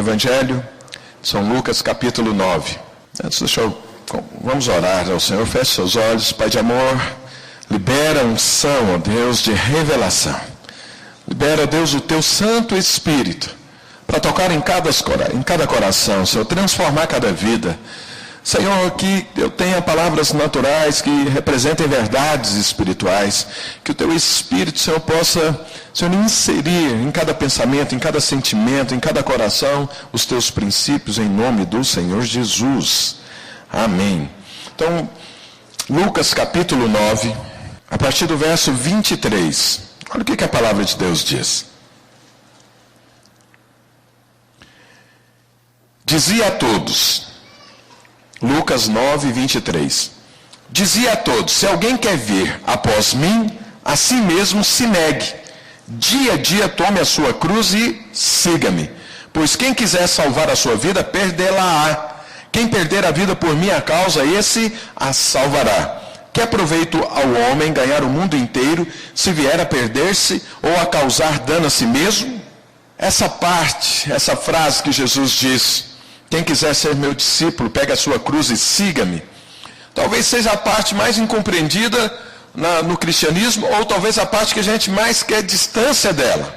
Evangelho de São Lucas, capítulo 9. Vamos orar ao Senhor. Feche seus olhos. Pai de amor, libera a unção, ó Deus, de revelação. Libera, Deus, o teu Santo Espírito para tocar em cada coração, Senhor, transformar cada vida. Senhor, que eu tenha palavras naturais que representem verdades espirituais, que o teu Espírito, Senhor, possa, Senhor, inserir em cada pensamento, em cada sentimento, em cada coração, os teus princípios, em nome do Senhor Jesus. Amém. Então, Lucas capítulo 9, a partir do verso 23, olha o que a palavra de Deus diz. Dizia a todos, Lucas 9, 23. Dizia a todos, se alguém quer vir após mim, a si mesmo se negue. Dia a dia tome a sua cruz e siga-me. Pois quem quiser salvar a sua vida, perdê-la-á. Quem perder a vida por minha causa, esse a salvará. Que aproveito ao homem ganhar o mundo inteiro, se vier a perder-se ou a causar dano a si mesmo? Essa frase que Jesus diz, quem quiser ser meu discípulo, pegue a sua cruz e siga-me. Talvez seja a parte mais incompreendida no cristianismo, ou talvez a parte que a gente mais quer distância dela.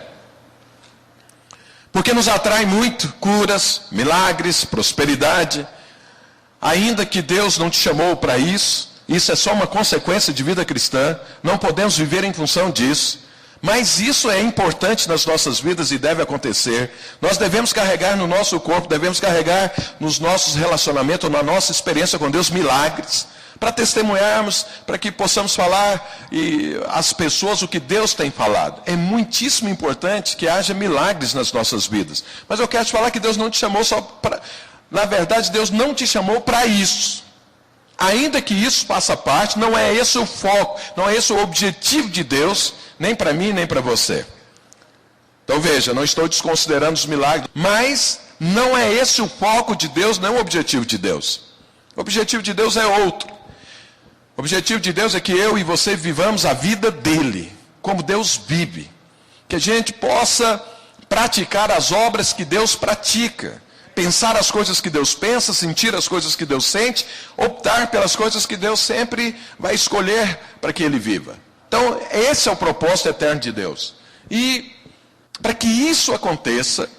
Porque nos atrai muito curas, milagres, prosperidade. Ainda que Deus não te chamou para isso, isso é só uma consequência de vida cristã, não podemos viver em função disso. Mas isso é importante nas nossas vidas e deve acontecer. Nós devemos carregar no nosso corpo, devemos carregar nos nossos relacionamentos, na nossa experiência com Deus, milagres, para testemunharmos, para que possamos falar às pessoas o que Deus tem falado. É muitíssimo importante que haja milagres nas nossas vidas. Mas eu quero te falar que Deus não te chamou só para... Na verdade, Deus não te chamou para isso. Ainda que isso faça parte, não é esse o foco, não é esse o objetivo de Deus, nem para mim, nem para você. Então veja, não estou desconsiderando os milagres, mas não é esse o foco de Deus, não é o objetivo de Deus. O objetivo de Deus é outro. O objetivo de Deus é que eu e você vivamos a vida dele, como Deus vive. Que a gente possa praticar as obras que Deus pratica. Pensar as coisas que Deus pensa, sentir as coisas que Deus sente, optar pelas coisas que Deus sempre vai escolher para que ele viva. Então, esse é o propósito eterno de Deus. E para que isso aconteça,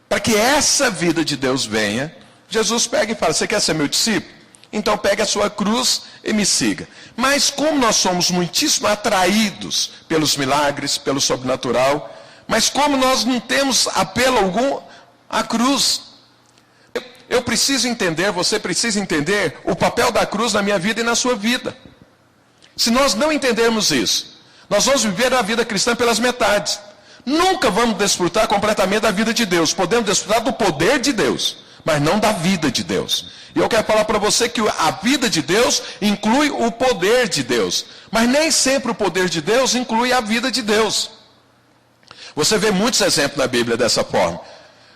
para que essa vida de Deus venha, Jesus pega e fala, você quer ser meu discípulo? Então pegue a sua cruz e me siga. Mas como nós somos muitíssimo atraídos pelos milagres, pelo sobrenatural, mas como nós não temos apelo algum à cruz, eu preciso entender, você precisa entender o papel da cruz na minha vida e na sua vida. Se nós não entendermos isso, nós vamos viver a vida cristã pelas metades. Nunca vamos desfrutar completamente da vida de Deus. Podemos desfrutar do poder de Deus, mas não da vida de Deus. E eu quero falar para você que a vida de Deus inclui o poder de Deus. Mas nem sempre o poder de Deus inclui a vida de Deus. Você vê muitos exemplos na Bíblia dessa forma.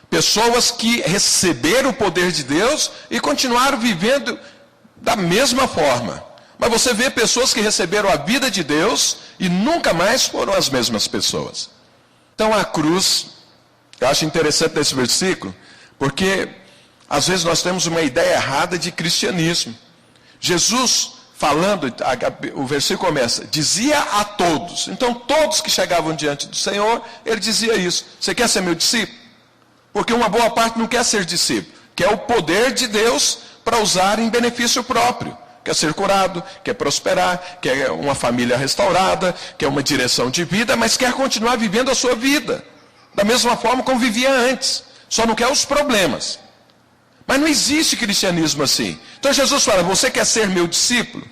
Pessoas que receberam o poder de Deus e continuaram vivendo da mesma forma. Mas você vê pessoas que receberam a vida de Deus e nunca mais foram as mesmas pessoas. Então a cruz, eu acho interessante nesse versículo, porque às vezes nós temos uma ideia errada de cristianismo. Jesus falando, o versículo começa, dizia a todos. Então todos que chegavam diante do Senhor, ele dizia isso. Você quer ser meu discípulo? Porque uma boa parte não quer ser discípulo, quer o poder de Deus para usar em benefício próprio. Quer ser curado, quer prosperar, quer uma família restaurada, quer uma direção de vida, mas quer continuar vivendo a sua vida. Da mesma forma como vivia antes. Só não quer os problemas. Mas não existe cristianismo assim. Então Jesus fala, você quer ser meu discípulo?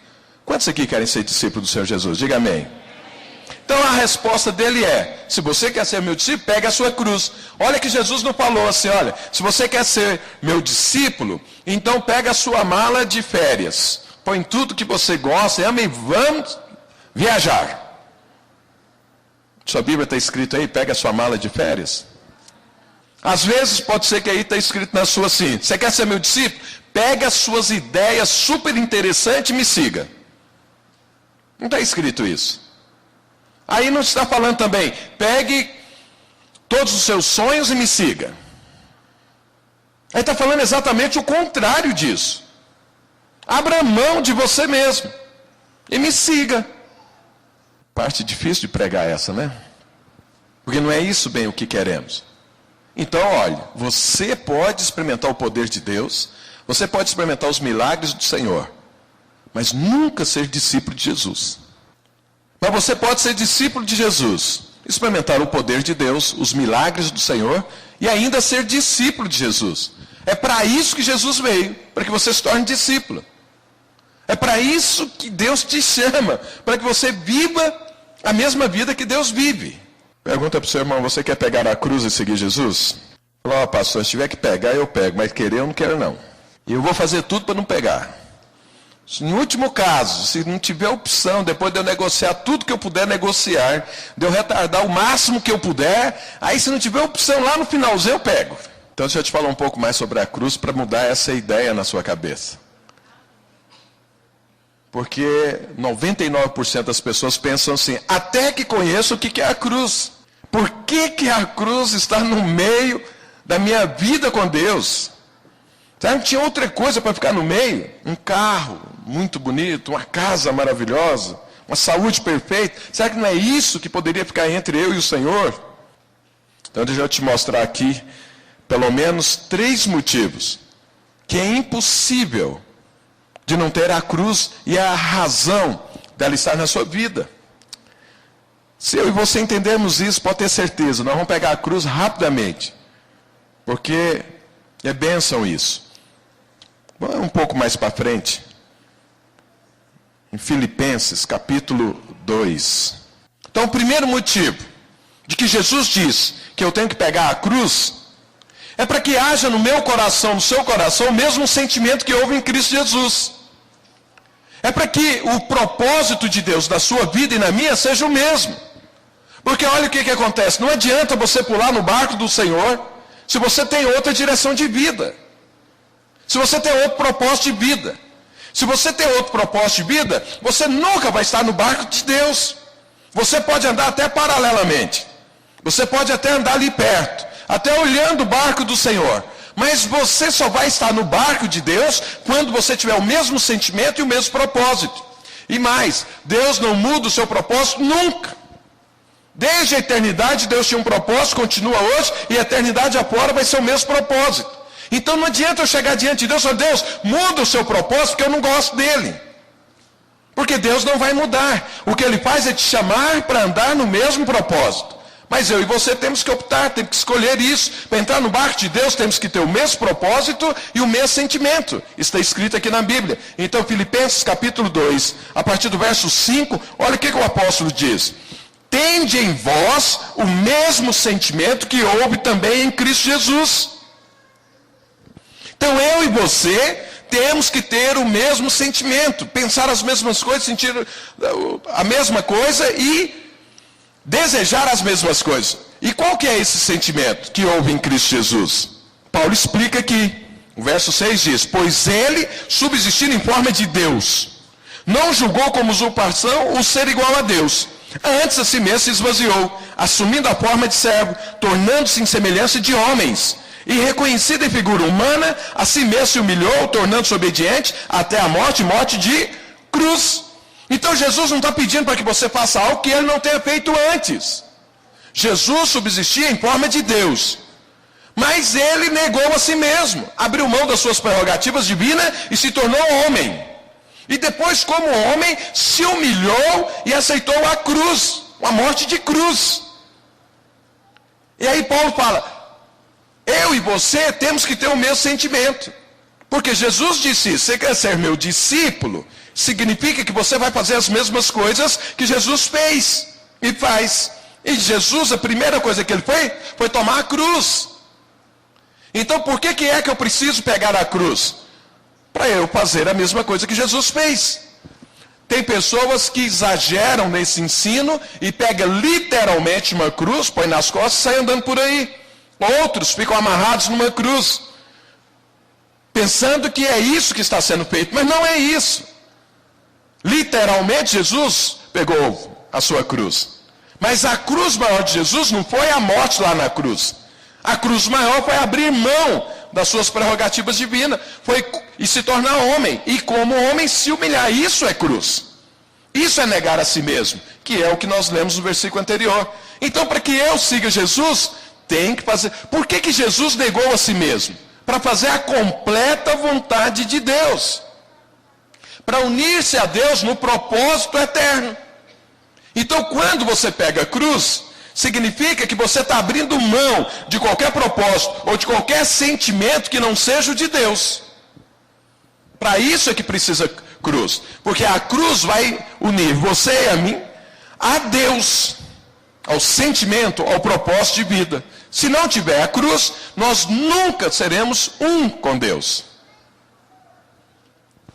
Quantos aqui querem ser discípulo do Senhor Jesus? Diga amém. Então a resposta dele é, se você quer ser meu discípulo, pega a sua cruz. Olha que Jesus não falou assim, olha, se você quer ser meu discípulo, então pega a sua mala de férias. Põe tudo que você gosta, ama e vamos viajar. Sua Bíblia está escrito aí, pega a sua mala de férias. Às vezes pode ser que aí está escrito na sua assim, você quer ser meu discípulo? Pega as suas ideias super interessantes e me siga. Não está escrito isso. Aí não está falando também, pegue todos os seus sonhos e me siga. Aí está falando exatamente o contrário disso. Abra mão de você mesmo e me siga. Parte difícil de pregar essa, né? Porque não é isso bem o que queremos. Então, olha, você pode experimentar o poder de Deus, você pode experimentar os milagres do Senhor, mas nunca ser discípulo de Jesus. Mas você pode ser discípulo de Jesus, experimentar o poder de Deus, os milagres do Senhor, e ainda ser discípulo de Jesus. É para isso que Jesus veio, para que você se torne discípulo. É para isso que Deus te chama, para que você viva a mesma vida que Deus vive. Pergunta para o seu irmão, você quer pegar a cruz e seguir Jesus? Fala, pastor, se tiver que pegar, eu pego, mas querer eu não quero não. E eu vou fazer tudo para não pegar. Em último caso, se não tiver opção, depois de eu negociar tudo que eu puder negociar, de eu retardar o máximo que eu puder, aí se não tiver opção lá no finalzinho eu pego. Então deixa eu te falar um pouco mais sobre a cruz para mudar essa ideia na sua cabeça. Porque 99% das pessoas pensam assim, até que conheço o que é a cruz. Por que a cruz está no meio da minha vida com Deus? Será que não tinha outra coisa para ficar no meio? Um carro muito bonito, uma casa maravilhosa, uma saúde perfeita. Será que não é isso que poderia ficar entre eu e o Senhor? Então deixa eu te mostrar aqui pelo menos 3 motivos que é impossível de não ter a cruz e a razão dela estar na sua vida. Se eu e você entendermos isso, pode ter certeza, nós vamos pegar a cruz rapidamente. Porque é bênção isso. Vamos um pouco mais para frente. Em Filipenses, capítulo 2. Então, o primeiro motivo de que Jesus diz que eu tenho que pegar a cruz é para que haja no meu coração, no seu coração, o mesmo sentimento que houve em Cristo Jesus. É para que o propósito de Deus na sua vida e na minha seja o mesmo. Porque olha o que acontece. Não adianta você pular no barco do Senhor se você tem outra direção de vida. Se você tem outro propósito de vida. Se você tem outro propósito de vida, você nunca vai estar no barco de Deus. Você pode andar até paralelamente. Você pode até andar ali perto. Até olhando o barco do Senhor. Mas você só vai estar no barco de Deus quando você tiver o mesmo sentimento e o mesmo propósito. E mais, Deus não muda o seu propósito nunca. Desde a eternidade Deus tinha um propósito, continua hoje, e a eternidade afora vai ser o mesmo propósito. Então não adianta eu chegar diante de Deus e falar, Deus, muda o seu propósito porque eu não gosto dele. Porque Deus não vai mudar. O que Ele faz é te chamar para andar no mesmo propósito. Mas eu e você temos que optar, temos que escolher isso. Para entrar no barco de Deus, temos que ter o mesmo propósito e o mesmo sentimento. Isso está escrito aqui na Bíblia. Então, Filipenses capítulo 2, a partir do verso 5, olha o que o apóstolo diz. Tende em vós o mesmo sentimento que houve também em Cristo Jesus. Então, eu e você temos que ter o mesmo sentimento. Pensar as mesmas coisas, sentir a mesma coisa e desejar as mesmas coisas. E qual que é esse sentimento que houve em Cristo Jesus? Paulo explica aqui. O verso 6 diz, pois ele, subsistindo em forma de Deus, não julgou como usurpação o ser igual a Deus. Antes a si mesmo se esvaziou, assumindo a forma de servo, tornando-se em semelhança de homens. E reconhecido em figura humana, a si mesmo se humilhou, tornando-se obediente até a morte, morte de cruz. Então Jesus não está pedindo para que você faça algo que ele não tenha feito antes. Jesus subsistia em forma de Deus. Mas ele negou a si mesmo. Abriu mão das suas prerrogativas divinas e se tornou homem. E depois, como homem, se humilhou e aceitou a cruz. Uma morte de cruz. E aí Paulo fala, eu e você temos que ter o mesmo sentimento. Porque Jesus disse isso, você quer ser meu discípulo? Significa que você vai fazer as mesmas coisas que Jesus fez e faz. E Jesus, a primeira coisa que ele foi tomar a cruz. Então por que é que eu preciso pegar a cruz? Para eu fazer a mesma coisa que Jesus fez. Tem pessoas que exageram nesse ensino e pegam literalmente uma cruz, põe nas costas e sai andando por aí. Outros ficam amarrados numa cruz, pensando que é isso que está sendo feito, mas não é isso. Literalmente Jesus pegou a sua cruz. Mas a cruz maior de Jesus não foi a morte lá na cruz. A cruz maior foi abrir mão das suas prerrogativas divinas, e se tornar homem, e como homem se humilhar. Isso é cruz. Isso é negar a si mesmo, que é o que nós lemos no versículo anterior. Então, para que eu siga Jesus, tem que fazer. Por que Jesus negou a si mesmo? Para fazer a completa vontade de Deus. Para unir-se a Deus no propósito eterno. Então, quando você pega a cruz, significa que você está abrindo mão de qualquer propósito ou de qualquer sentimento que não seja o de Deus. Para isso é que precisa cruz. Porque a cruz vai unir você e a mim a Deus, ao sentimento, ao propósito de vida. Se não tiver a cruz, nós nunca seremos um com Deus.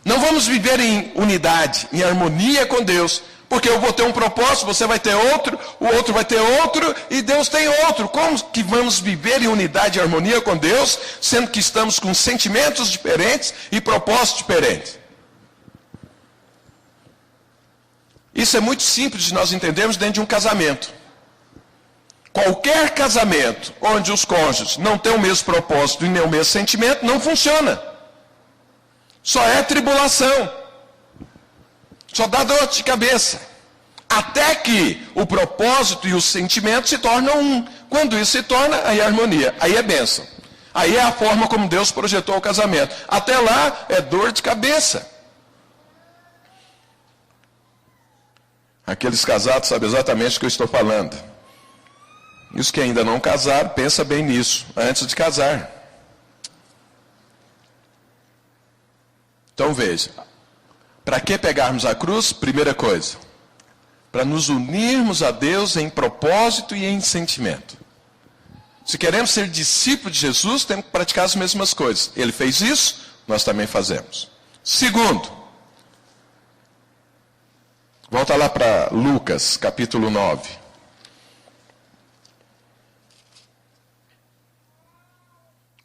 Não vamos viver em unidade, em harmonia com Deus, porque eu vou ter um propósito, você vai ter outro, o outro vai ter outro, e Deus tem outro. Como que vamos viver em unidade e harmonia com Deus, sendo que estamos com sentimentos diferentes e propósitos diferentes? Isso é muito simples de nós entendermos dentro de um casamento. Qualquer casamento onde os cônjuges não têm o mesmo propósito e nem o mesmo sentimento, não funciona. Só é tribulação. Só dá dor de cabeça. Até que o propósito e o sentimento se tornam um. Quando isso se torna, aí é harmonia, aí é bênção. Aí é a forma como Deus projetou o casamento. Até lá é dor de cabeça. Aqueles casados sabem exatamente o que eu estou falando. E os que ainda não casaram, pensa bem nisso, antes de casar. Então veja, para que pegarmos a cruz? Primeira coisa, para nos unirmos a Deus em propósito e em sentimento. Se queremos ser discípulos de Jesus, temos que praticar as mesmas coisas. Ele fez isso, nós também fazemos. Segundo, volta lá para Lucas, capítulo 9.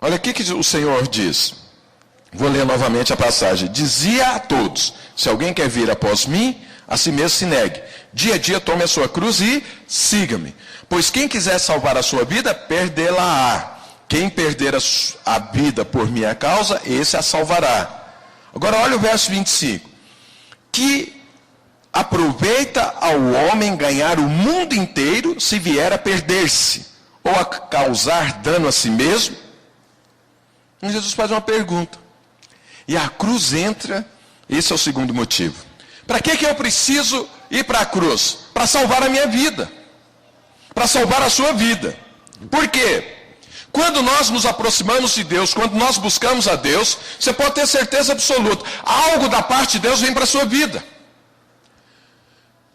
Olha aqui que o Senhor diz. Vou ler novamente a passagem. Dizia a todos: se alguém quer vir após mim, a si mesmo se negue. Dia a dia tome a sua cruz e siga-me. Pois quem quiser salvar a sua vida, perdê-la-á. Quem perder a vida por minha causa, esse a salvará. Agora olha o verso 25. Que aproveita ao homem ganhar o mundo inteiro, se vier a perder-se, ou a causar dano a si mesmo? E Jesus faz uma pergunta. E a cruz entra, esse é o segundo motivo. Para que eu preciso ir para a cruz? Para salvar a minha vida. Para salvar a sua vida. Por quê? Quando nós nos aproximamos de Deus, quando nós buscamos a Deus, você pode ter certeza absoluta, algo da parte de Deus vem para a sua vida.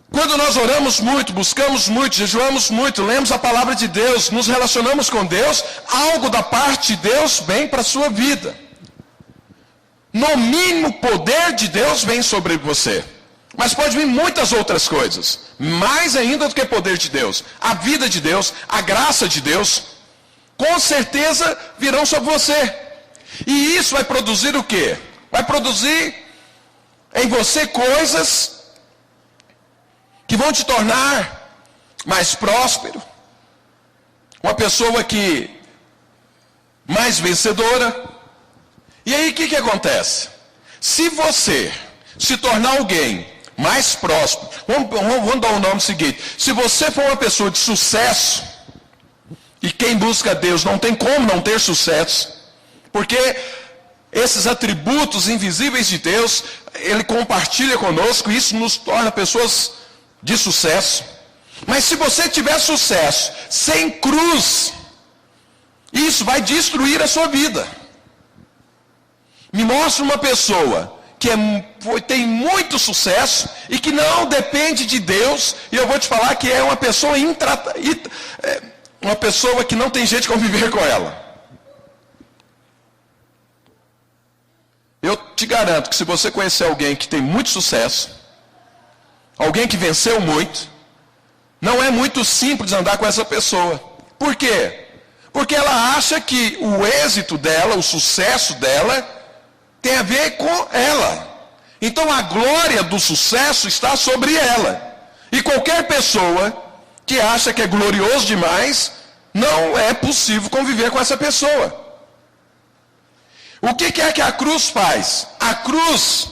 Quando nós oramos muito, buscamos muito, jejuamos muito, lemos a palavra de Deus, nos relacionamos com Deus, algo da parte de Deus vem para a sua vida. No mínimo, o poder de Deus vem sobre você. Mas pode vir muitas outras coisas. Mais ainda do que o poder de Deus. A vida de Deus, a graça de Deus, com certeza virão sobre você. E isso vai produzir o quê? Vai produzir em você coisas que vão te tornar mais próspero. Uma pessoa que mais vencedora. E aí o que acontece? Se você se tornar alguém mais próspero, vamos dar o nome seguinte, se você for uma pessoa de sucesso, e quem busca Deus não tem como não ter sucesso, porque esses atributos invisíveis de Deus, Ele compartilha conosco, e isso nos torna pessoas de sucesso. Mas se você tiver sucesso sem cruz, isso vai destruir a sua vida. Me mostra uma pessoa que tem muito sucesso e que não depende de Deus, e eu vou te falar que é uma pessoa uma pessoa que não tem jeito de conviver com ela. Eu te garanto que se você conhecer alguém que tem muito sucesso, alguém que venceu muito, não é muito simples andar com essa pessoa. Por quê? Porque ela acha que o êxito dela, o sucesso dela, tem a ver com ela. Então a glória do sucesso está sobre ela. E qualquer pessoa que acha que é glorioso demais, não é possível conviver com essa pessoa. O que é que a cruz faz? A cruz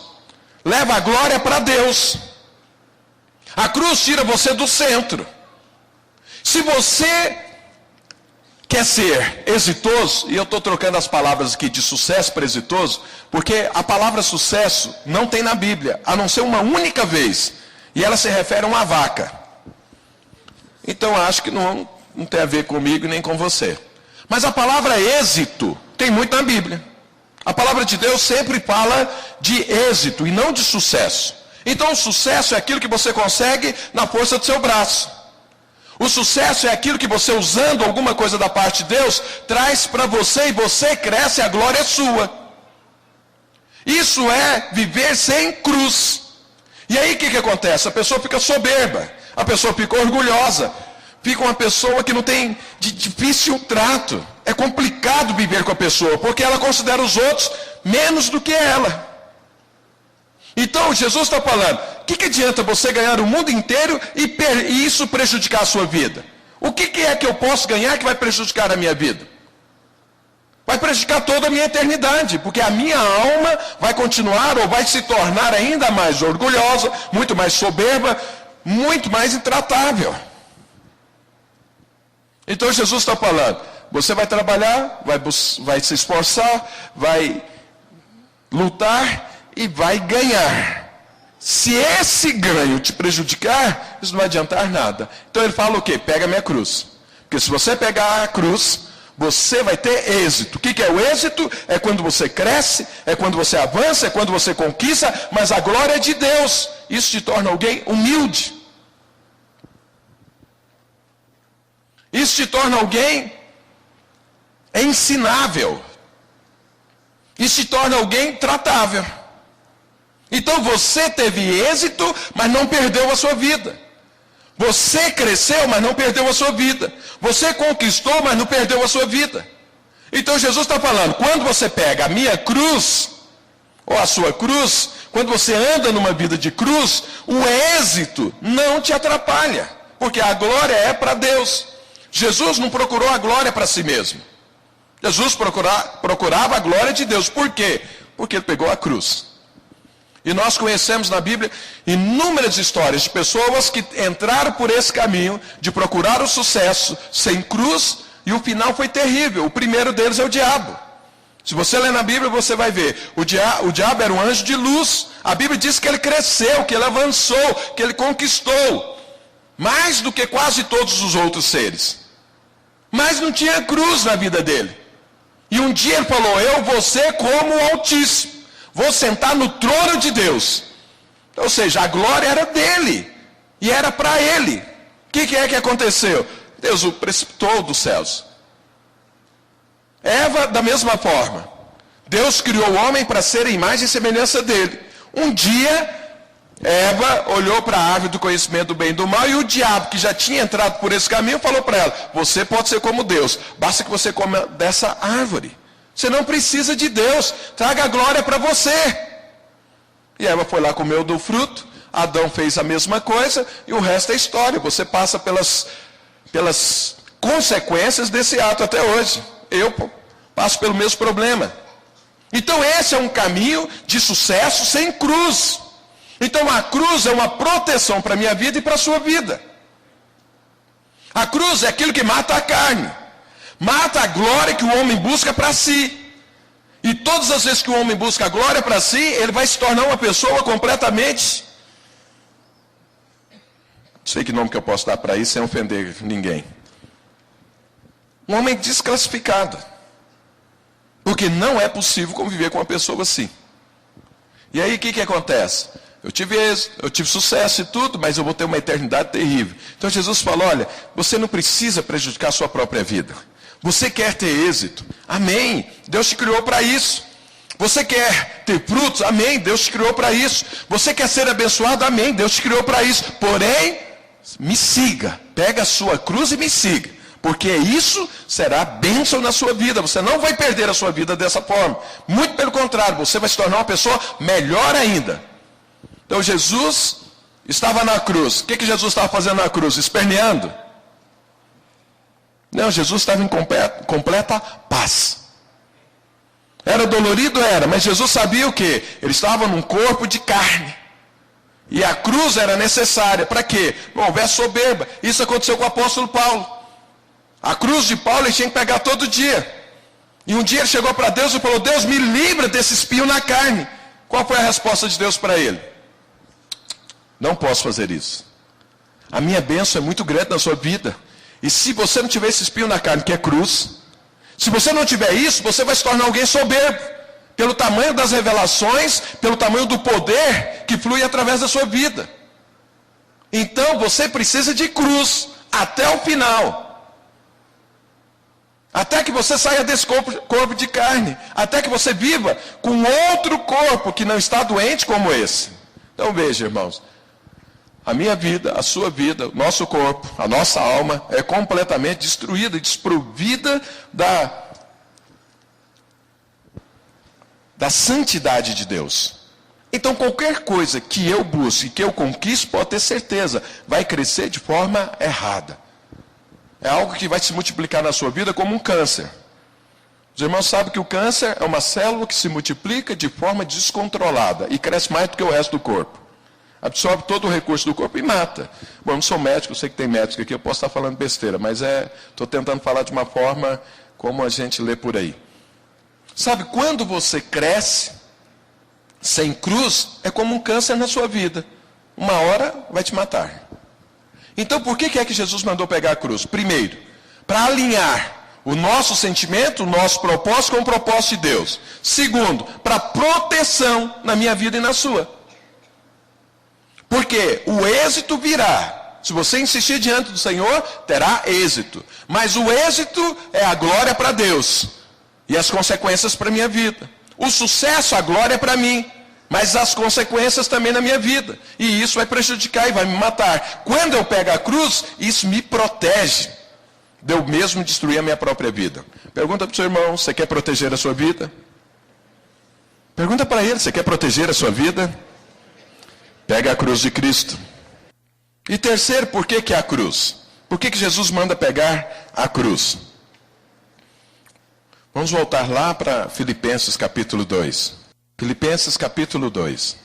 leva a glória para Deus. A cruz tira você do centro. Se você quer ser exitoso, e eu estou trocando as palavras aqui de sucesso para exitoso, porque a palavra sucesso não tem na Bíblia, a não ser uma única vez, e ela se refere a uma vaca. Então acho que não tem a ver comigo nem com você. Mas a palavra êxito tem muito na Bíblia. A palavra de Deus sempre fala de êxito e não de sucesso. Então o sucesso é aquilo que você consegue na força do seu braço. O sucesso é aquilo que você, usando alguma coisa da parte de Deus, traz para você e você cresce, a glória é sua. Isso é viver sem cruz. E aí o que acontece? A pessoa fica soberba, a pessoa fica orgulhosa, fica uma pessoa que não tem de difícil trato. É complicado viver com a pessoa, porque ela considera os outros menos do que ela. Então Jesus está falando, o que adianta você ganhar o mundo inteiro e isso prejudicar a sua vida? O que é que eu posso ganhar que vai prejudicar a minha vida? Vai prejudicar toda a minha eternidade, porque a minha alma vai continuar ou vai se tornar ainda mais orgulhosa, muito mais soberba, muito mais intratável. Então Jesus está falando, você vai trabalhar, vai se esforçar, vai lutar e vai ganhar. Se esse ganho te prejudicar, isso não vai adiantar nada. Então ele fala o quê? Pega a minha cruz. Porque se você pegar a cruz, você vai ter êxito. O que é o êxito? É quando você cresce, é quando você avança, é quando você conquista, mas a glória é de Deus. Isso te torna alguém humilde. Isso te torna alguém ensinável. Isso te torna alguém tratável. Então você teve êxito, mas não perdeu a sua vida. Você cresceu, mas não perdeu a sua vida. Você conquistou, mas não perdeu a sua vida. Então Jesus está falando, quando você pega a minha cruz, ou a sua cruz, quando você anda numa vida de cruz, o êxito não te atrapalha. Porque a glória é para Deus. Jesus não procurou a glória para si mesmo. Jesus procurava a glória de Deus. Por quê? Porque ele pegou a cruz. E nós conhecemos na Bíblia inúmeras histórias de pessoas que entraram por esse caminho de procurar o sucesso sem cruz, e o final foi terrível. O primeiro deles é o diabo. Se você ler na Bíblia, você vai ver. O diabo era um anjo de luz. A Bíblia diz que ele cresceu, que ele avançou, que ele conquistou. Mais do que quase todos os outros seres. Mas não tinha cruz na vida dele. E um dia ele falou, eu vou ser como o Altíssimo. Vou sentar no trono de Deus. Ou seja, a glória era dele. E era para ele. O que é que aconteceu? Deus o precipitou dos céus. Eva, da mesma forma. Deus criou o homem para ser a imagem e semelhança dele. Um dia, Eva olhou para a árvore do conhecimento do bem e do mal, e o diabo, que já tinha entrado por esse caminho, falou para ela, você pode ser como Deus, basta que você coma dessa árvore. Você não precisa de Deus, traga a glória para você. E Eva foi lá, comeu do fruto, Adão fez a mesma coisa, e o resto é história. Você passa pelas consequências desse ato até hoje. Eu passo pelo mesmo problema. Então esse é um caminho de sucesso sem cruz. Então a cruz é uma proteção para a minha vida e para a sua vida. A cruz é aquilo que mata a carne. Mata a glória que o homem busca para si. E todas as vezes que o homem busca a glória para si, ele vai se tornar uma pessoa completamente... Não sei que nome que eu posso dar para isso sem ofender ninguém. Um homem desclassificado. Porque não é possível conviver com uma pessoa assim. E aí o que acontece? Eu tive êxito, eu tive sucesso e tudo, mas eu vou ter uma eternidade terrível. Então Jesus falou, olha, você não precisa prejudicar a sua própria vida. Você quer ter êxito? Amém. Deus te criou para isso. Você quer ter frutos? Amém. Deus te criou para isso. Você quer ser abençoado? Amém. Deus te criou para isso. Porém, me siga. Pega a sua cruz e me siga. Porque isso será bênção na sua vida. Você não vai perder a sua vida dessa forma. Muito pelo contrário, você vai se tornar uma pessoa melhor ainda. Então Jesus estava na cruz. O que Jesus estava fazendo na cruz? Esperneando? Não, Jesus estava em completa paz. Era dolorido? Era, mas Jesus sabia o quê? Ele estava num corpo de carne. E a cruz era necessária. Para quê? Não houvesse soberba. Isso aconteceu com o apóstolo Paulo. A cruz de Paulo ele tinha que pegar todo dia. E um dia ele chegou para Deus e falou: Deus, me livra desse espinho na carne. Qual foi a resposta de Deus para ele? Não posso fazer isso. A minha bênção é muito grande na sua vida. E se você não tiver esse espinho na carne, que é cruz, se você não tiver isso, você vai se tornar alguém soberbo. Pelo tamanho das revelações, pelo tamanho do poder que flui através da sua vida. Então você precisa de cruz até o final. Até que você saia desse corpo de carne. Até que você viva com outro corpo que não está doente como esse. Então veja, irmãos. A minha vida, a sua vida, o nosso corpo, a nossa alma é completamente destruída e desprovida da santidade de Deus. Então qualquer coisa que eu busque, que eu conquiste, pode ter certeza, vai crescer de forma errada. É algo que vai se multiplicar na sua vida como um câncer. Os irmãos sabem que o câncer é uma célula que se multiplica de forma descontrolada e cresce mais do que o resto do corpo. Absorve todo o recurso do corpo e mata. Bom, eu não sou médico, eu sei que tem médico aqui, eu posso estar falando besteira, mas estou tentando falar de uma forma como a gente lê por aí. Sabe, quando você cresce sem cruz, é como um câncer na sua vida. Uma hora vai te matar. Então, por que é que Jesus mandou pegar a cruz? Primeiro, para alinhar o nosso sentimento, o nosso propósito com o propósito de Deus. Segundo, para proteção na minha vida e na sua. Porque o êxito virá. Se você insistir diante do Senhor, terá êxito. Mas o êxito é a glória para Deus. E as consequências para a minha vida. O sucesso, a glória é para mim. Mas as consequências também na minha vida. E isso vai prejudicar e vai me matar. Quando eu pego a cruz, isso me protege de eu mesmo destruir a minha própria vida. Pergunta para o seu irmão, você quer proteger a sua vida? Pergunta para ele, você quer proteger a sua vida? Pega a cruz de Cristo. E terceiro, por que a cruz? Por que Jesus manda pegar a cruz? Vamos voltar lá para Filipenses capítulo 2. Filipenses capítulo 2.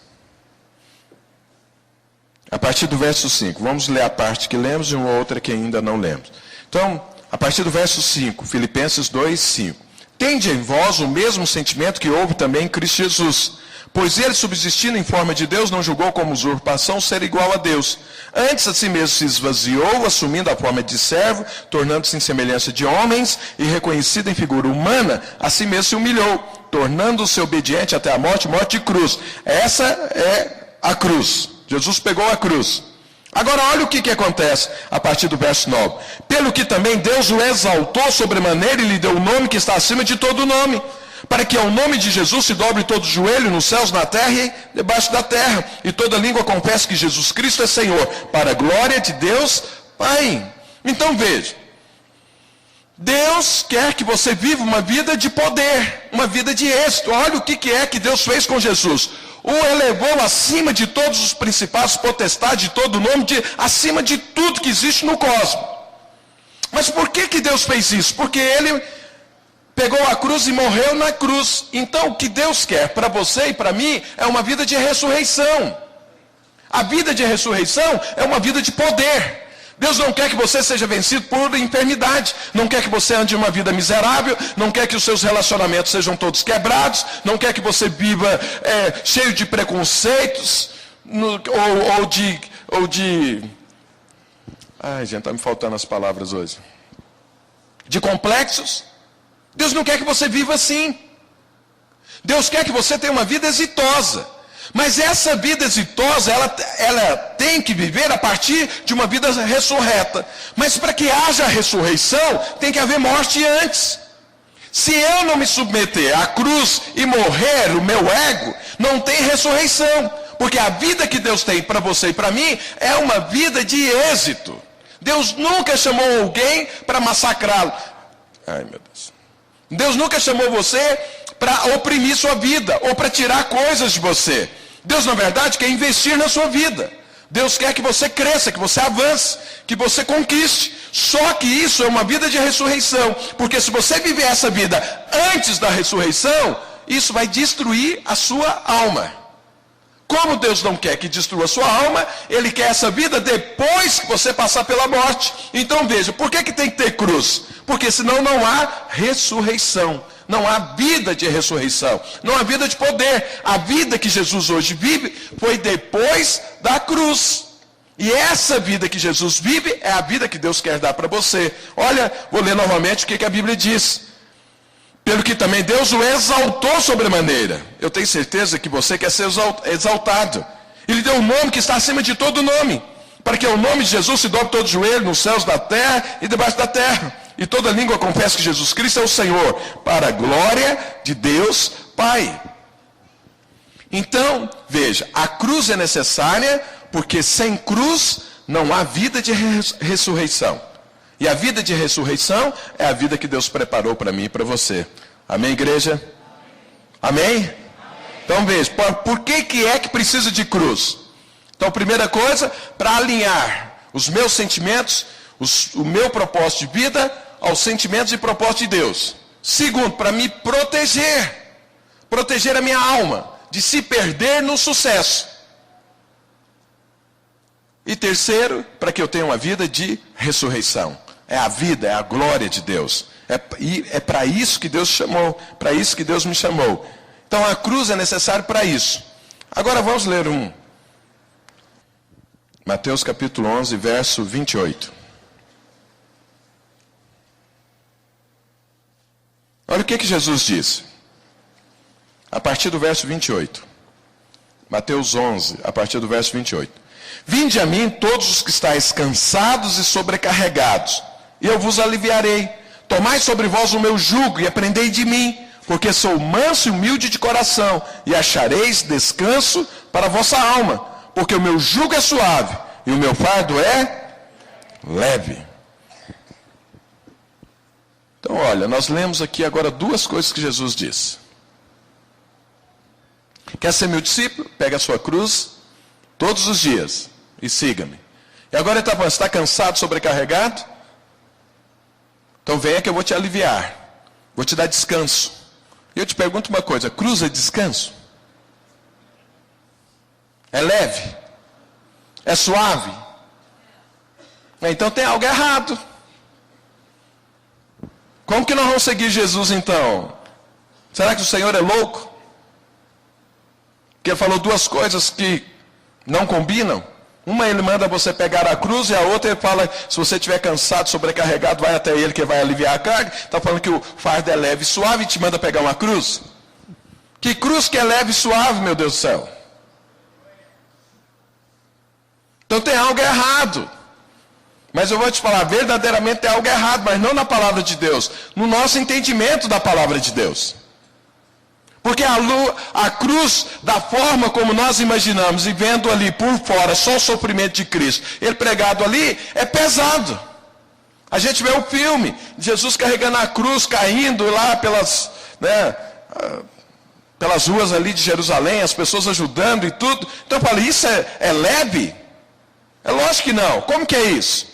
A partir do verso 5. Vamos ler a parte que lemos e uma outra que ainda não lemos. Então, a partir do verso 5. Filipenses 2, 5. Tende em vós o mesmo sentimento que houve também em Cristo Jesus. Pois ele, subsistindo em forma de Deus, não julgou como usurpação ser igual a Deus. Antes a si mesmo se esvaziou, assumindo a forma de servo, tornando-se em semelhança de homens, e reconhecido em figura humana, a si mesmo se humilhou, tornando-se obediente até a morte, morte de cruz. Essa é a cruz. Jesus pegou a cruz. Agora olha o que acontece a partir do verso 9. Pelo que também Deus o exaltou sobremaneira e lhe deu o nome que está acima de todo nome, para que ao nome de Jesus se dobre todo o joelho nos céus, na terra e debaixo da terra, e toda língua confesse que Jesus Cristo é Senhor, para a glória de Deus Pai. Então veja, Deus quer que você viva uma vida de poder, uma vida de êxito. Olha o que é que Deus fez com Jesus. O elevou acima de todos os principados, potestades, de todo o nome, acima de tudo que existe no cosmos. Mas por que Deus fez isso? Porque Ele pegou a cruz e morreu na cruz. Então o que Deus quer para você e para mim é uma vida de ressurreição. A vida de ressurreição é uma vida de poder. Deus não quer que você seja vencido por enfermidade. Não quer que você ande uma vida miserável. Não quer que os seus relacionamentos sejam todos quebrados. Não quer que você viva cheio de preconceitos. Ou de... Ai, gente, está me faltando as palavras hoje. De complexos. Deus não quer que você viva assim. Deus quer que você tenha uma vida exitosa. Mas essa vida exitosa, ela tem que viver a partir de uma vida ressurreta. Mas para que haja ressurreição, tem que haver morte antes. Se eu não me submeter à cruz e morrer o meu ego, não tem ressurreição. Porque a vida que Deus tem para você e para mim é uma vida de êxito. Deus nunca chamou alguém para massacrá-lo. Ai, meu Deus. Deus nunca chamou você para oprimir sua vida ou para tirar coisas de você. Deus, na verdade, quer investir na sua vida. Deus quer que você cresça, que você avance, que você conquiste. Só que isso é uma vida de ressurreição. Porque se você viver essa vida antes da ressurreição, isso vai destruir a sua alma. Como Deus não quer que destrua a sua alma, Ele quer essa vida depois que você passar pela morte. Então veja, por que tem que ter cruz? Porque senão não há ressurreição. Não há vida de ressurreição. Não há vida de poder. A vida que Jesus hoje vive foi depois da cruz. E essa vida que Jesus vive é a vida que Deus quer dar para você. Olha, vou ler novamente o que a Bíblia diz. Pelo que também Deus o exaltou sobremaneira. Eu tenho certeza que você quer ser exaltado. Ele deu um nome que está acima de todo nome. Para que o nome de Jesus se dobre todo o joelho nos céus da terra e debaixo da terra. E toda língua confesse que Jesus Cristo é o Senhor. Para a glória de Deus Pai. Então, veja, a cruz é necessária porque sem cruz não há vida de ressurreição. E a vida de ressurreição é a vida que Deus preparou para mim e para você. Amém, igreja? Amém? Amém? Então veja, por que é que precisa de cruz? Então, primeira coisa, para alinhar os meus sentimentos, o meu propósito de vida aos sentimentos e propósito de Deus. Segundo, para me proteger a minha alma de se perder no sucesso. E terceiro, para que eu tenha uma vida de ressurreição. É a vida, é a glória de Deus. É para isso que Deus chamou, para isso que Deus me chamou. Então a cruz é necessária para isso. Agora vamos ler Mateus capítulo 11, verso 28. Olha o que Jesus disse. A partir do verso 28. Mateus 11, a partir do verso 28. Vinde a mim todos os que estáis cansados e sobrecarregados, e eu vos aliviarei. Tomai sobre vós o meu jugo e aprendei de mim, porque sou manso e humilde de coração, e achareis descanso para a vossa alma, porque o meu jugo é suave e o meu fardo é leve. Então olha, nós lemos aqui agora duas coisas que Jesus disse. Quer ser meu discípulo? Pega a sua cruz todos os dias e siga-me. E agora ele está falando, está cansado, sobrecarregado? Então venha que eu vou te aliviar. Vou te dar descanso. E eu te pergunto uma coisa, cruz é descanso? É leve? É suave? Então tem algo errado. Como que nós vamos seguir Jesus então? Será que o Senhor é louco? Porque ele falou duas coisas que não combinam. Uma ele manda você pegar a cruz e a outra ele fala, se você estiver cansado, sobrecarregado, vai até ele que vai aliviar a carga. Está falando que o fardo é leve e suave e te manda pegar uma cruz. Que cruz que é leve e suave, meu Deus do céu? Então tem algo errado. Mas eu vou te falar, verdadeiramente tem algo errado, mas não na palavra de Deus, no nosso entendimento da palavra de Deus. Porque a cruz, da forma como nós imaginamos, e vendo ali por fora só o sofrimento de Cristo, ele pregado ali, é pesado. A gente vê o filme, Jesus carregando a cruz, caindo lá pelas ruas ali de Jerusalém, as pessoas ajudando e tudo. Então eu falo, isso é leve? É lógico que não. Como que é isso?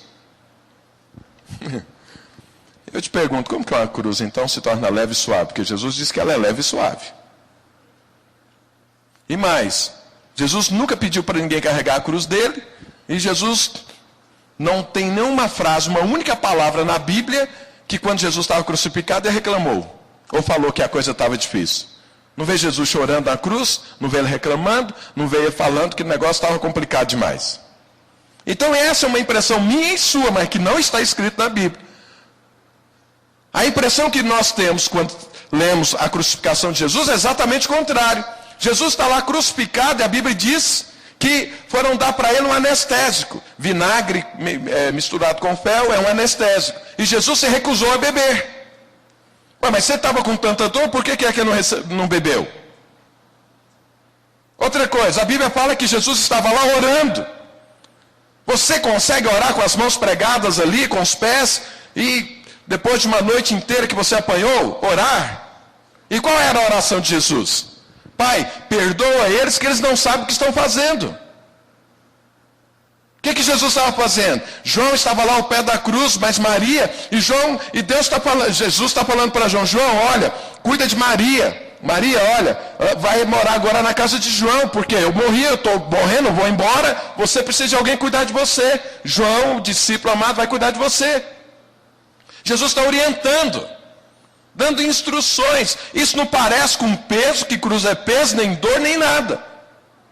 Eu te pergunto, como que uma cruz então se torna leve e suave? Porque Jesus disse que ela é leve e suave. E mais, Jesus nunca pediu para ninguém carregar a cruz dele, e Jesus não tem nenhuma frase, uma única palavra na Bíblia, que quando Jesus estava crucificado ele reclamou, ou falou que a coisa estava difícil. Não vê Jesus chorando na cruz, não vê ele reclamando, não vê ele falando que o negócio estava complicado demais. Então essa é uma impressão minha e sua, mas que não está escrito na Bíblia. A impressão que nós temos quando lemos a crucificação de Jesus é exatamente o contrário. Jesus está lá crucificado e a Bíblia diz que foram dar para ele um anestésico. Vinagre misturado com fel é um anestésico. E Jesus se recusou a beber. Ué, mas você estava com tanta dor, por que é que não bebeu? Outra coisa, a Bíblia fala que Jesus estava lá orando. Você consegue orar com as mãos pregadas ali, com os pés, e depois de uma noite inteira que você apanhou, orar? E qual era a oração de Jesus? Pai, perdoa eles que eles não sabem o que estão fazendo. O que Jesus estava fazendo? João estava lá ao pé da cruz, mas Maria, Jesus está falando para João, olha, cuida de Maria. Maria, olha, vai morar agora na casa de João, porque eu morri, eu estou morrendo, vou embora, você precisa de alguém cuidar de você. João, o discípulo amado, vai cuidar de você. Jesus está orientando, dando instruções. Isso não parece com peso, que cruz é peso, nem dor, nem nada.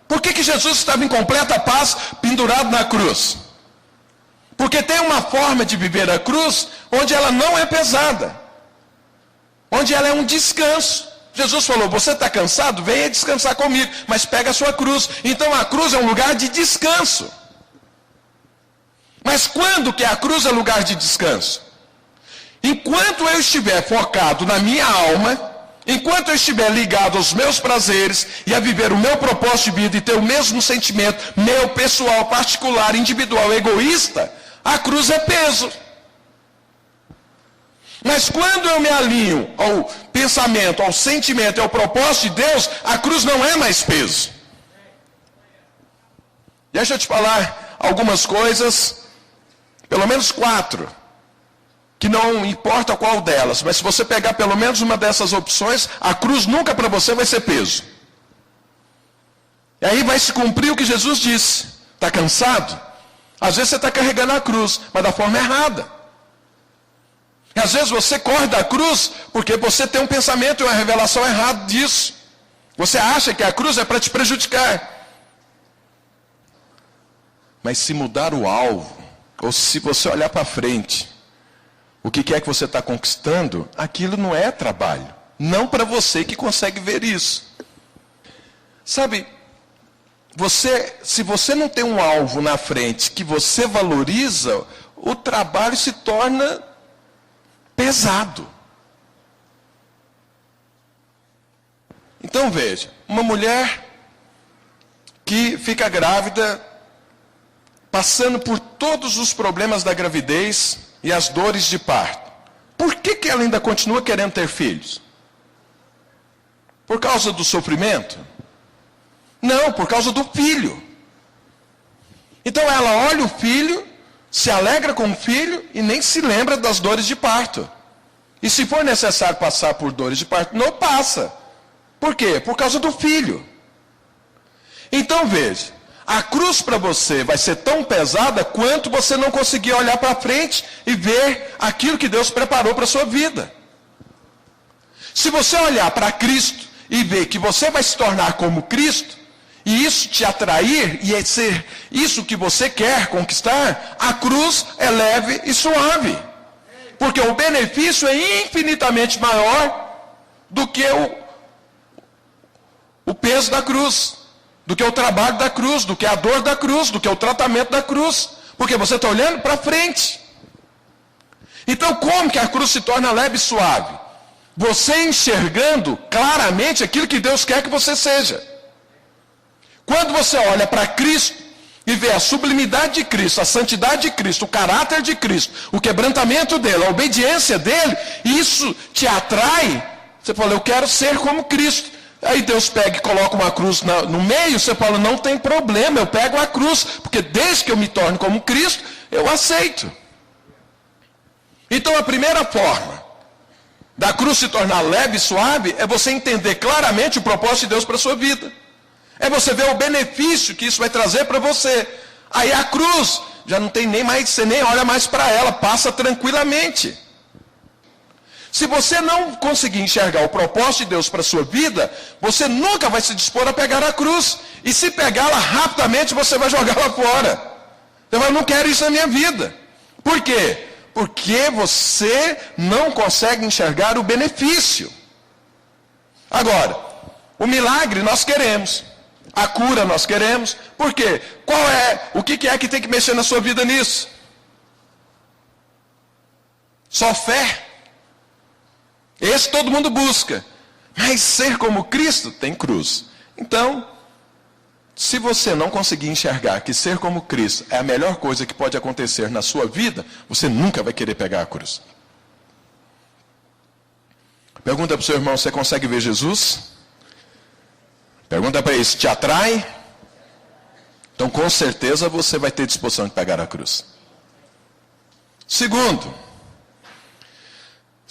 Por que Jesus estava em completa paz, pendurado na cruz? Porque tem uma forma de viver a cruz, onde ela não é pesada, onde ela é um descanso. Jesus falou, você está cansado? Venha descansar comigo, mas pega a sua cruz. Então a cruz é um lugar de descanso. Mas quando que a cruz é lugar de descanso? Enquanto eu estiver focado na minha alma, enquanto eu estiver ligado aos meus prazeres e a viver o meu propósito de vida e ter o mesmo sentimento, meu, pessoal, particular, individual, egoísta, a cruz é peso. Mas quando eu me alinho ao pensamento, ao sentimento e ao propósito de Deus, a cruz não é mais peso. Deixa eu te falar algumas coisas, pelo menos 4, que não importa qual delas, mas se você pegar pelo menos uma dessas opções, a cruz nunca para você vai ser peso. E aí vai se cumprir o que Jesus disse. Está cansado? Às vezes você está carregando a cruz, mas da forma errada. E às vezes você corre da cruz porque você tem um pensamento e uma revelação errada disso. Você acha que a cruz é para te prejudicar. Mas se mudar o alvo, ou se você olhar para frente, o que é que você está conquistando, aquilo não é trabalho. Não para você que consegue ver isso. Sabe, se você não tem um alvo na frente que você valoriza, o trabalho se torna pesado. Então veja, uma mulher que fica grávida, passando por todos os problemas da gravidez e as dores de parto. Por que ela ainda continua querendo ter filhos? Por causa do sofrimento? Não, por causa do filho. Então ela olha o filho, se alegra com o filho e nem se lembra das dores de parto. E se for necessário passar por dores de parto, não passa. Por quê? Por causa do filho. Então veja, a cruz para você vai ser tão pesada quanto você não conseguir olhar para frente e ver aquilo que Deus preparou para a sua vida. Se você olhar para Cristo e ver que você vai se tornar como Cristo, e isso te atrair, e é ser isso que você quer conquistar, a cruz é leve e suave. Porque o benefício é infinitamente maior do que o peso da cruz, do que o trabalho da cruz, do que a dor da cruz, do que o tratamento da cruz. Porque você está olhando para frente. Então como que a cruz se torna leve e suave? Você enxergando claramente aquilo que Deus quer que você seja. Quando você olha para Cristo e vê a sublimidade de Cristo, a santidade de Cristo, o caráter de Cristo, o quebrantamento dele, a obediência dele, isso te atrai. Você fala, eu quero ser como Cristo. Aí Deus pega e coloca uma cruz no meio, você fala, não tem problema, eu pego a cruz, porque desde que eu me torne como Cristo, eu aceito. Então a primeira forma da cruz se tornar leve e suave é você entender claramente o propósito de Deus para a sua vida. É você ver o benefício que isso vai trazer para você. Aí a cruz, já não tem nem mais, você nem olha mais para ela, passa tranquilamente. Se você não conseguir enxergar o propósito de Deus para a sua vida, você nunca vai se dispor a pegar a cruz. E se pegá-la rapidamente, você vai jogá-la fora. Então eu não quero isso na minha vida. Por quê? Porque você não consegue enxergar o benefício. Agora, o milagre nós queremos. A cura nós queremos. Por quê? O que é que tem que mexer na sua vida nisso? Só fé. Esse todo mundo busca. Mas ser como Cristo tem cruz. Então, se você não conseguir enxergar que ser como Cristo é a melhor coisa que pode acontecer na sua vida, você nunca vai querer pegar a cruz. Pergunta para o seu irmão, você consegue ver Jesus? Pergunta para ele, te atrai? Então com certeza você vai ter disposição de pegar a cruz. Segundo,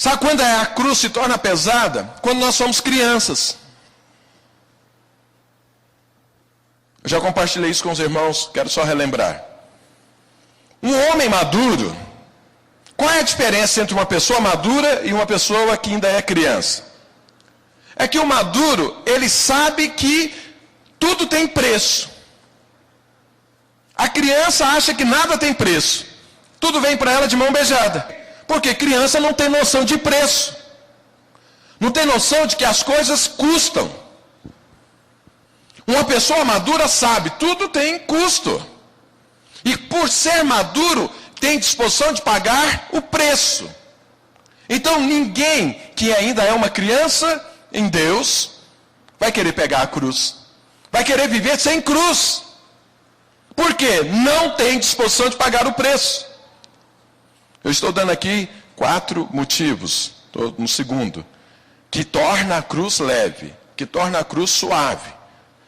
Sabe quando a cruz se torna pesada? Quando nós somos crianças. Eu já compartilhei isso com os irmãos, quero só relembrar. Um homem maduro, qual é a diferença entre uma pessoa madura e uma pessoa que ainda é criança? É que o maduro, ele sabe que tudo tem preço. A criança acha que nada tem preço. Tudo vem para ela de mão beijada. Porque criança não tem noção de preço. Não tem noção de que as coisas custam. Uma pessoa madura sabe, tudo tem custo. E por ser maduro, tem disposição de pagar o preço. Então ninguém que ainda é uma criança em Deus vai querer pegar a cruz. Vai querer viver sem cruz. Por quê? Não tem disposição de pagar o preço. Eu estou dando aqui 4 motivos, estou no segundo, que torna a cruz leve, que torna a cruz suave.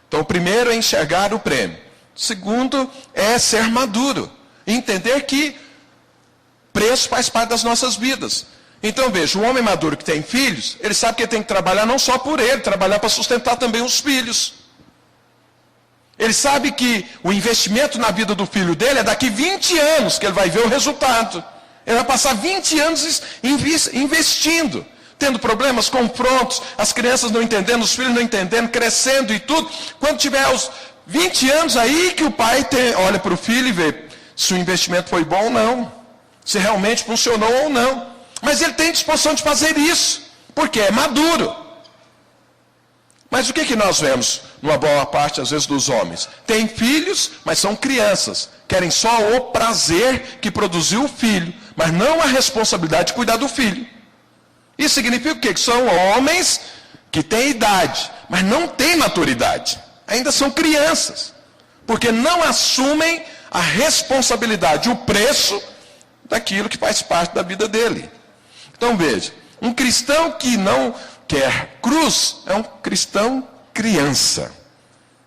Então o primeiro é enxergar o prêmio. O segundo é ser maduro, entender que preço faz parte das nossas vidas. Então veja, o homem maduro que tem filhos, ele sabe que ele tem que trabalhar não só por ele, trabalhar para sustentar também os filhos. Ele sabe que o investimento na vida do filho dele é daqui 20 anos que ele vai ver o resultado. Ele vai passar 20 anos investindo, tendo problemas, confrontos, as crianças não entendendo, os filhos não entendendo, crescendo e tudo. Quando tiver os 20 anos, aí que o pai olha para o filho e vê se o investimento foi bom ou não, se realmente funcionou ou não. Mas ele tem disposição de fazer isso, porque é maduro. Mas o que nós vemos numa boa parte, às vezes, dos homens? Tem filhos, mas são crianças. Querem só o prazer que produziu o filho, mas não a responsabilidade de cuidar do filho. Isso significa o quê? Que são homens que têm idade, mas não têm maturidade. Ainda são crianças. Porque não assumem a responsabilidade, o preço daquilo que faz parte da vida dele. Então veja, um cristão que não quer cruz é um cristão criança.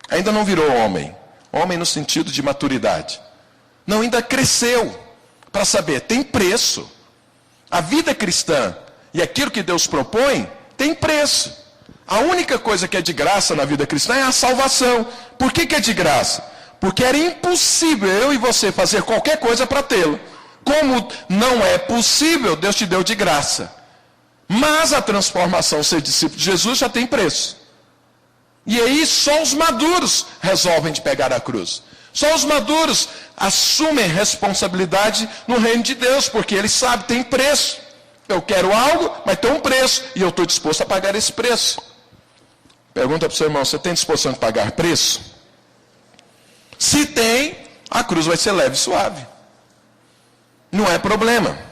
Ainda não virou homem. Homem no sentido de maturidade. Não, ainda cresceu. Para saber, tem preço. A vida cristã e aquilo que Deus propõe tem preço. A única coisa que é de graça na vida cristã é a salvação. Por que é de graça? Porque era impossível eu e você fazer qualquer coisa para tê-lo. Como não é possível, Deus te deu de graça. Mas a transformação, ser discípulo de Jesus, já tem preço. E aí só os maduros resolvem de pegar a cruz. Só os maduros assumem responsabilidade no reino de Deus, porque eles sabem, tem preço. Eu quero algo, mas tem um preço, e eu estou disposto a pagar esse preço. Pergunta para o seu irmão, você tem disposição de pagar preço? Se tem, a cruz vai ser leve e suave. Não é problema.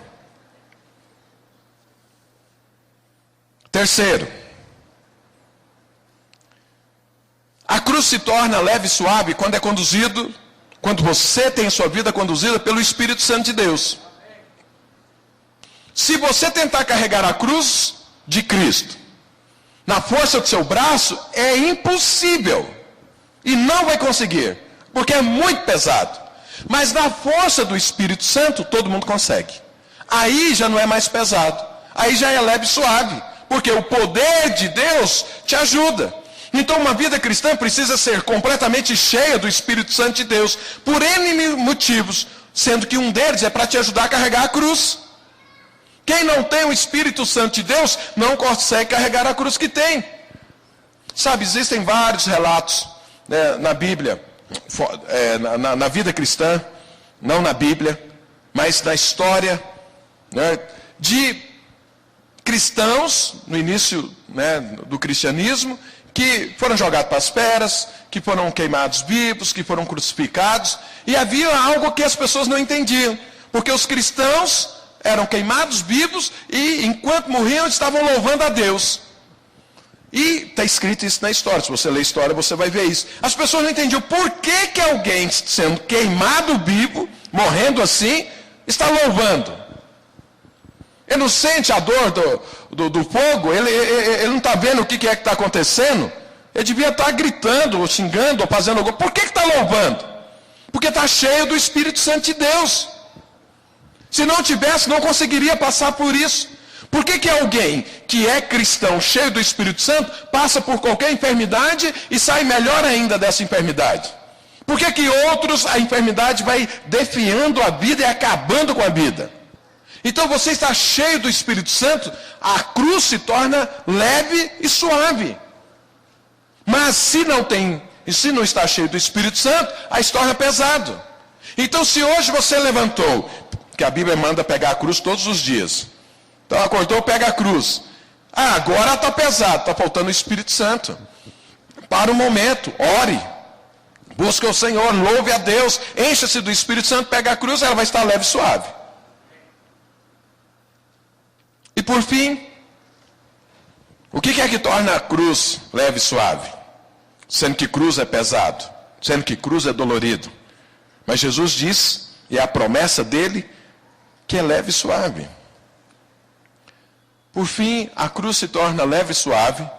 Terceiro, a cruz se torna leve e suave quando é conduzido, quando você tem a sua vida conduzida pelo Espírito Santo de Deus. Se você tentar carregar a cruz de Cristo na força do seu braço, é impossível. E não vai conseguir, porque é muito pesado. Mas na força do Espírito Santo, todo mundo consegue. Aí já não é mais pesado. Aí já é leve e suave. Porque o poder de Deus te ajuda. Então uma vida cristã precisa ser completamente cheia do Espírito Santo de Deus. Por N motivos. Sendo que um deles é para te ajudar a carregar a cruz. Quem não tem o Espírito Santo de Deus, não consegue carregar a cruz que tem. Sabe, existem vários relatos, né, na Bíblia, na vida cristã, não na Bíblia, mas na história, né, de cristãos, no início, né, do cristianismo, que foram jogados para as feras, que foram queimados vivos, que foram crucificados, e havia algo que as pessoas não entendiam, porque os cristãos eram queimados vivos e enquanto morriam estavam louvando a Deus. E está escrito isso na história, se você ler a história você vai ver isso. As pessoas não entendiam por que alguém sendo queimado vivo, morrendo assim, está louvando. Ele não sente a dor do fogo, ele não está vendo o que é que está acontecendo. Ele devia estar gritando, ou xingando, ou fazendo algo. Por que está louvando? Porque está cheio do Espírito Santo de Deus. Se não tivesse, não conseguiria passar por isso. Por que alguém que é cristão, cheio do Espírito Santo, passa por qualquer enfermidade e sai melhor ainda dessa enfermidade? Por que outros, a enfermidade vai definhando a vida e acabando com a vida? Então você está cheio do Espírito Santo, a cruz se torna leve e suave. Mas se não está cheio do Espírito Santo, aí se torna pesado. Então se hoje você levantou, que a Bíblia manda pegar a cruz todos os dias. Então acordou, pega a cruz. Agora está pesado, está faltando o Espírito Santo. Para um momento, ore. Busque o Senhor, louve a Deus, encha-se do Espírito Santo, pega a cruz, ela vai estar leve e suave. E por fim, o que é que torna a cruz leve e suave? Sendo que cruz é pesado, sendo que cruz é dolorido. Mas Jesus diz, e é a promessa dele, que é leve e suave. Por fim, a cruz se torna leve e suave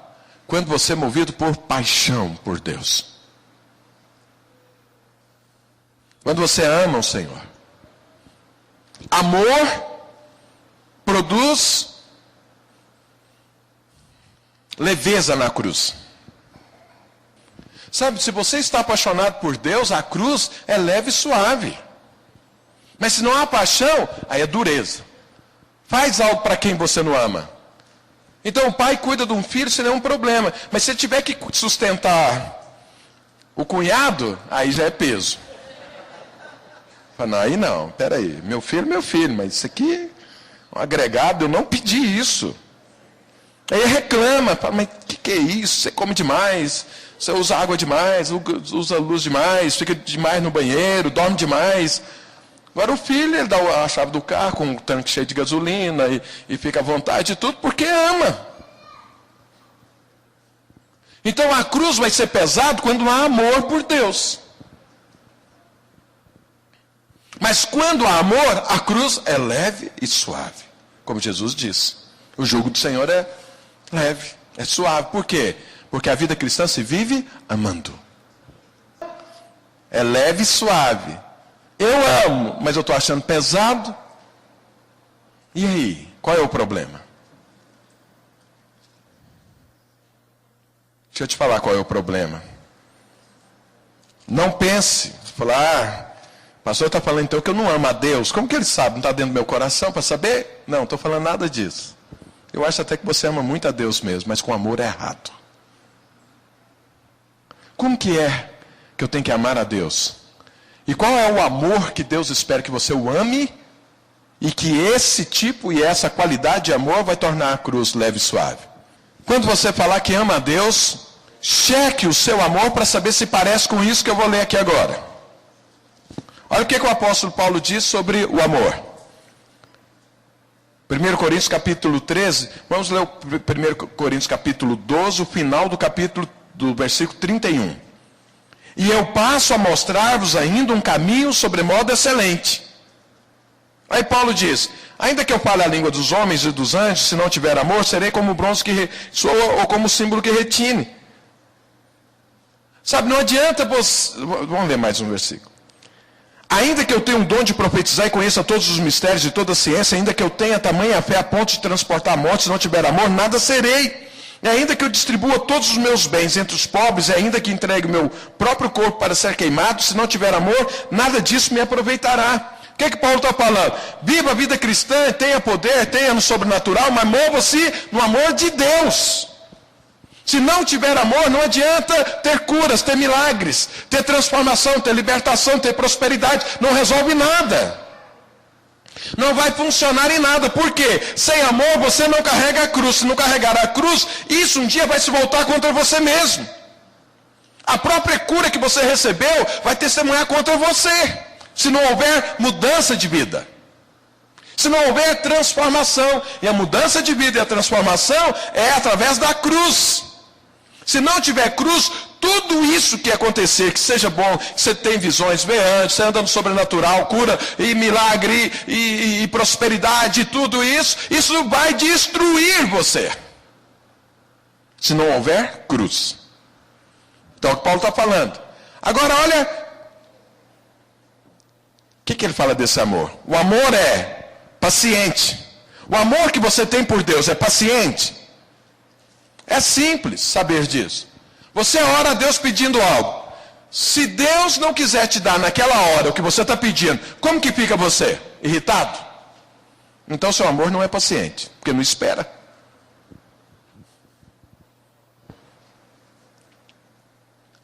quando você é movido por paixão por Deus. Quando você ama o Senhor. Amor produz leveza na cruz. Sabe, se você está apaixonado por Deus, a cruz é leve e suave. Mas se não há paixão, aí é dureza. Faz algo para quem você não ama. Então o pai cuida de um filho sem nenhum problema. Mas se ele tiver que sustentar o cunhado, aí já é peso. Fala, não, aí não, peraí, meu filho, mas isso aqui é um agregado, eu não pedi isso. Aí reclama, fala, mas o que é isso? Você come demais, você usa água demais, usa luz demais, fica demais no banheiro, dorme demais. Agora o filho, ele dá a chave do carro com um tanque cheio de gasolina e fica à vontade de tudo porque ama. Então a cruz vai ser pesado quando não há amor por Deus. Mas quando há amor, a cruz é leve e suave. Como Jesus disse. O jugo do Senhor é leve, é suave. Por quê? Porque a vida cristã se vive amando. É leve e suave. Eu amo, mas eu estou achando pesado. E aí, qual é o problema? Deixa eu te falar qual é o problema. Não pense, falar, o pastor está falando então que eu não amo a Deus. Como que ele sabe? Não está dentro do meu coração para saber? Não, estou falando nada disso. Eu acho até que você ama muito a Deus mesmo, mas com amor errado. Como que é que eu tenho que amar a Deus? E qual é o amor que Deus espera que você o ame? E que esse tipo e essa qualidade de amor vai tornar a cruz leve e suave. Quando você falar que ama a Deus, cheque o seu amor para saber se parece com isso que eu vou ler aqui agora. Olha o que o apóstolo Paulo diz sobre o amor. 1 Coríntios capítulo 13, vamos ler o 1 Coríntios capítulo 12, o final do versículo 31. E eu passo a mostrar-vos ainda um caminho sobremodo excelente. Aí Paulo diz, ainda que eu fale a língua dos homens e dos anjos, se não tiver amor, serei como o bronze que soa ou como o símbolo que retine. Sabe, não adianta você... Vamos ler mais um versículo. Ainda que eu tenha um dom de profetizar e conheça todos os mistérios de toda a ciência, ainda que eu tenha tamanha fé a ponto de transportar a morte, se não tiver amor, nada serei. E ainda que eu distribua todos os meus bens entre os pobres, e ainda que entregue o meu próprio corpo para ser queimado, se não tiver amor, nada disso me aproveitará. O que Paulo está falando? Viva a vida cristã, tenha poder, tenha no sobrenatural, mas mova-se no amor de Deus. Se não tiver amor, não adianta ter curas, ter milagres, ter transformação, ter libertação, ter prosperidade. Não resolve nada. Não vai funcionar em nada. Por quê? Sem amor você não carrega a cruz. Se não carregar a cruz, isso um dia vai se voltar contra você mesmo. A própria cura que você recebeu vai testemunhar contra você. Se não houver mudança de vida. Se não houver transformação. E a mudança de vida e a transformação é através da cruz. Se não tiver cruz, tudo isso que acontecer, que seja bom, que você tem visões, vê antes, você anda no sobrenatural, cura e milagre e prosperidade, tudo isso, isso vai destruir você. Se não houver cruz. Então é o que Paulo está falando. Agora olha, o que ele fala desse amor? O amor é paciente. O amor que você tem por Deus é paciente? É simples saber disso. Você ora a Deus pedindo algo. Se Deus não quiser te dar naquela hora o que você está pedindo, como que fica você? Irritado? Então seu amor não é paciente, porque não espera.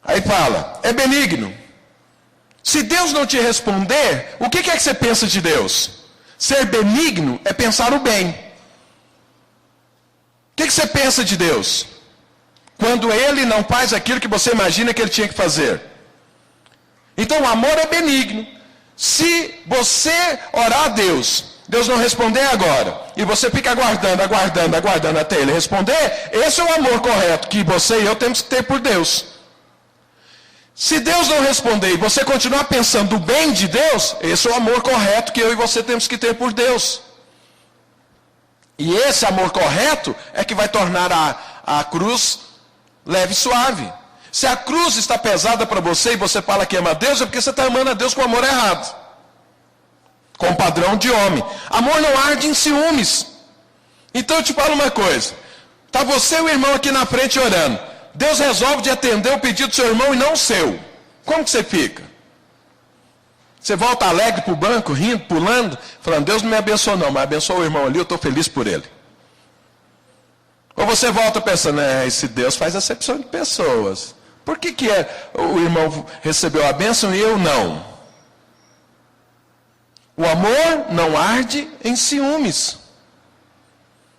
Aí fala, é benigno. Se Deus não te responder, o que é que você pensa de Deus? Ser benigno é pensar o bem. O que você pensa de Deus? Quando Ele não faz aquilo que você imagina que Ele tinha que fazer. Então o amor é benigno. Se você orar a Deus, Deus não responder agora, e você fica aguardando até Ele responder, esse é o amor correto que você e eu temos que ter por Deus. Se Deus não responder e você continuar pensando o bem de Deus, esse é o amor correto que eu e você temos que ter por Deus. E esse amor correto é que vai tornar a cruz leve e suave. Se a cruz está pesada para você e você fala que ama a Deus, é porque você está amando a Deus com o amor errado. Com o padrão de homem. Amor não arde em ciúmes. Então eu te falo uma coisa. Está você e o irmão aqui na frente orando. Deus resolve de atender o pedido do seu irmão e não o seu. Como que você fica? Você volta alegre para o banco, rindo, pulando, falando, Deus não me abençoou não, mas abençoou o irmão ali, eu estou feliz por ele. Ou você volta pensando, esse Deus faz acepção de pessoas. Por que o irmão recebeu a bênção e eu não? O amor não arde em ciúmes.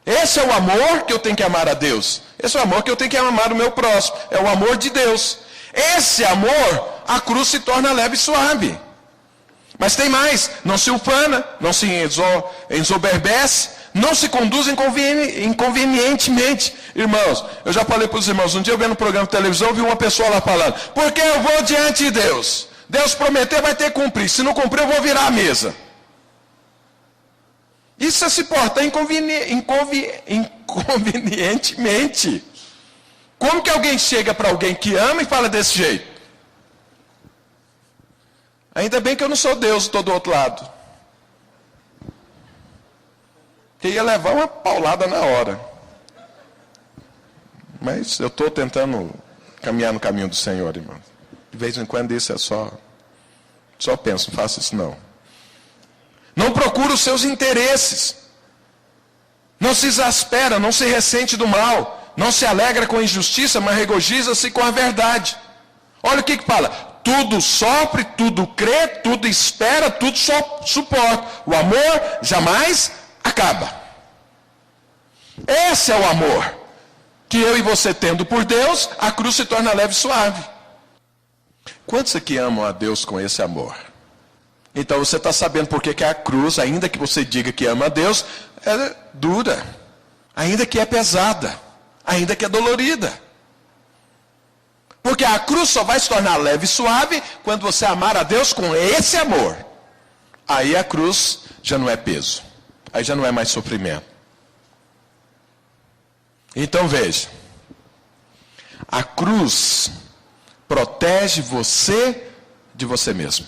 Esse é o amor que eu tenho que amar a Deus. Esse é o amor que eu tenho que amar o meu próximo. É o amor de Deus. Esse amor, a cruz se torna leve e suave. Mas tem mais, não se ufana, não se ensoberbece, não se conduz inconvenientemente. Irmãos, eu já falei para os irmãos, um dia eu vendo um programa de televisão, vi uma pessoa lá falando, porque eu vou diante de Deus. Deus prometeu, vai ter que cumprir. Se não cumprir, eu vou virar a mesa. Isso é se portar inconvenientemente. Como que alguém chega para alguém que ama e fala desse jeito? Ainda bem que eu não sou Deus, estou do outro lado. Que ia levar uma paulada na hora. Mas eu estou tentando caminhar no caminho do Senhor, irmão. De vez em quando isso é só penso, não faço isso não. Não procura os seus interesses. Não se exaspera, não se ressente do mal. Não se alegra com a injustiça, mas regozija-se com a verdade. Olha o que fala. Tudo sofre, tudo crê, tudo espera, tudo suporta. O amor jamais acaba. Esse é o amor. Que eu e você tendo por Deus, a cruz se torna leve e suave. Quantos aqui amam a Deus com esse amor? Então você está sabendo por que a cruz, ainda que você diga que ama a Deus, é dura. Ainda que é pesada. Ainda que é dolorida. Porque a cruz só vai se tornar leve e suave quando você amar a Deus com esse amor. Aí a cruz já não é peso. Aí já não é mais sofrimento. Então veja. A cruz protege você de você mesmo.